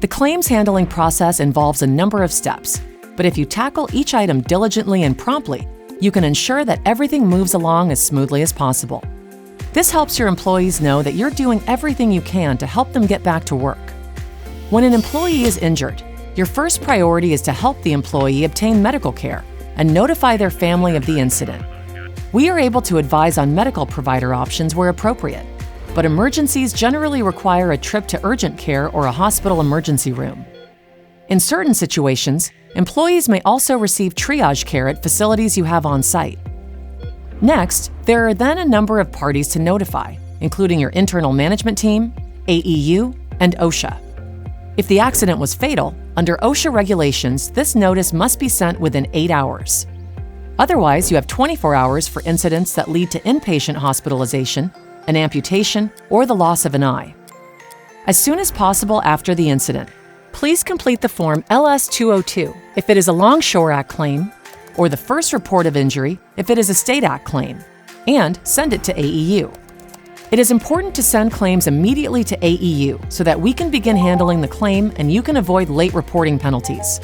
The claims handling process involves a number of steps, but if you tackle each item diligently and promptly, you can ensure that everything moves along as smoothly as possible. This helps your employees know that you're doing everything you can to help them get back to work. When an employee is injured, your first priority is to help the employee obtain medical care and notify their family of the incident. We are able to advise on medical provider options where appropriate, but emergencies generally require a trip to urgent care or a hospital emergency room. In certain situations, employees may also receive triage care at facilities you have on site. Next, there are then a number of parties to notify, including your internal management team, AEU, and OSHA. If the accident was fatal, under OSHA regulations, this notice must be sent within 8 hours. Otherwise, you have 24 hours for incidents that lead to inpatient hospitalization, an amputation, or the loss of an eye. As soon as possible after the incident, please complete the Form LS-202 if it is a Longshore Act claim, or the first report of injury if it is a State Act claim, and send it to AEU. It is important to send claims immediately to AEU so that we can begin handling the claim and you can avoid late reporting penalties.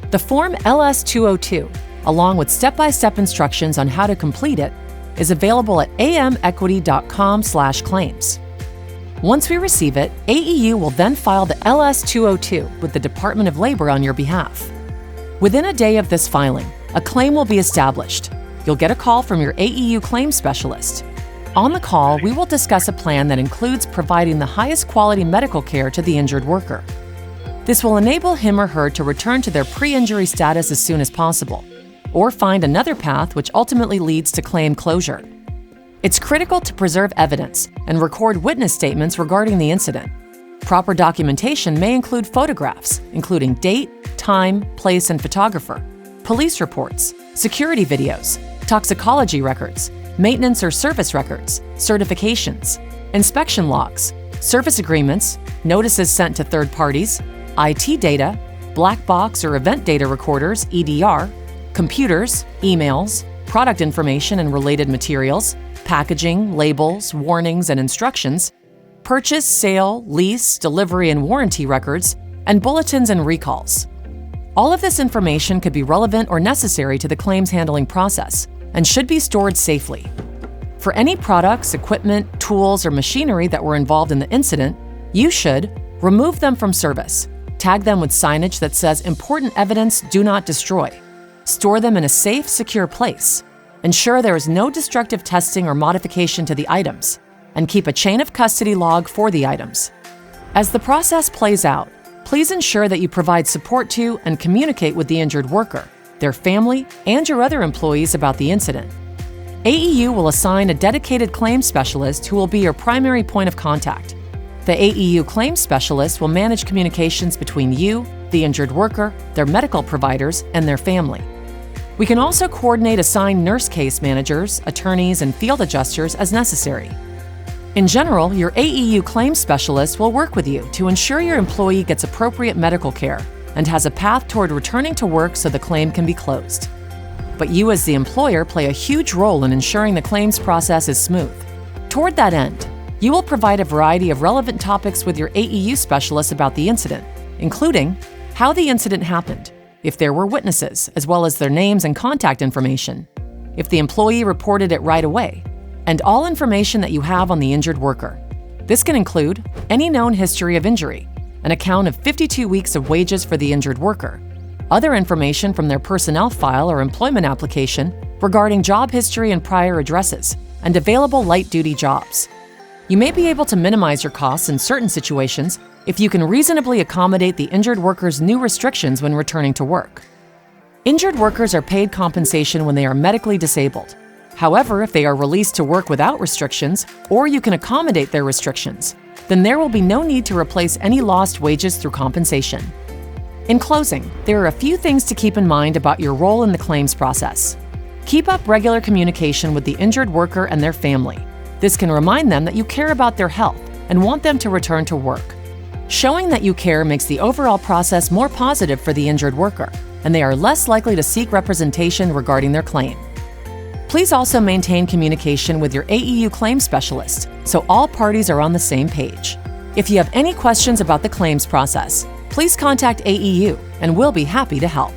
The Form LS-202, along with step-by-step instructions on how to complete it, is available at amequity.com/claims. Once we receive it, AEU will then file the LS-202 with the Department of Labor on your behalf. Within a day of this filing, a claim will be established. You'll get a call from your AEU claims specialist. On the call, we will discuss a plan that includes providing the highest quality medical care to the injured worker. This will enable him or her to return to their pre-injury status as soon as possible, or find another path which ultimately leads to claim closure. It's critical to preserve evidence and record witness statements regarding the incident. Proper documentation may include photographs, including date, time, place, and photographer, police reports, security videos, toxicology records, maintenance or service records, certifications, inspection logs, service agreements, notices sent to third parties, IT data, black box or event data recorders, EDR, computers, emails, product information and related materials, packaging, labels, warnings, and instructions, purchase, sale, lease, delivery, and warranty records, and bulletins and recalls. All of this information could be relevant or necessary to the claims handling process and should be stored safely. For any products, equipment, tools, or machinery that were involved in the incident, you should remove them from service, tag them with signage that says "Important evidence, do not destroy," store them in a safe, secure place, ensure there is no destructive testing or modification to the items, and keep a chain of custody log for the items. As the process plays out, please ensure that you provide support to and communicate with the injured worker, their family, and your other employees about the incident. AEU will assign a dedicated claims specialist who will be your primary point of contact. The AEU claims specialist will manage communications between you, the injured worker, their medical providers, and their family. We can also coordinate assigned nurse case managers, attorneys, and field adjusters as necessary. In general, your AEU claims specialist will work with you to ensure your employee gets appropriate medical care and has a path toward returning to work so the claim can be closed. But you as the employer play a huge role in ensuring the claims process is smooth. Toward that end, you will provide a variety of relevant topics with your AEU specialist about the incident, including how the incident happened, if there were witnesses, as well as their names and contact information, if the employee reported it right away, and all information that you have on the injured worker. This can include any known history of injury, an account of 52 weeks of wages for the injured worker, other information from their personnel file or employment application regarding job history and prior addresses, and available light-duty jobs. You may be able to minimize your costs in certain situations if you can reasonably accommodate the injured worker's new restrictions when returning to work. Injured workers are paid compensation when they are medically disabled. However, if they are released to work without restrictions, or you can accommodate their restrictions, then there will be no need to replace any lost wages through compensation. In closing, there are a few things to keep in mind about your role in the claims process. Keep up regular communication with the injured worker and their family. This can remind them that you care about their health and want them to return to work. Showing that you care makes the overall process more positive for the injured worker, and they are less likely to seek representation regarding their claim. Please also maintain communication with your AEU claims specialist so all parties are on the same page. If you have any questions about the claims process, please contact AEU and we'll be happy to help.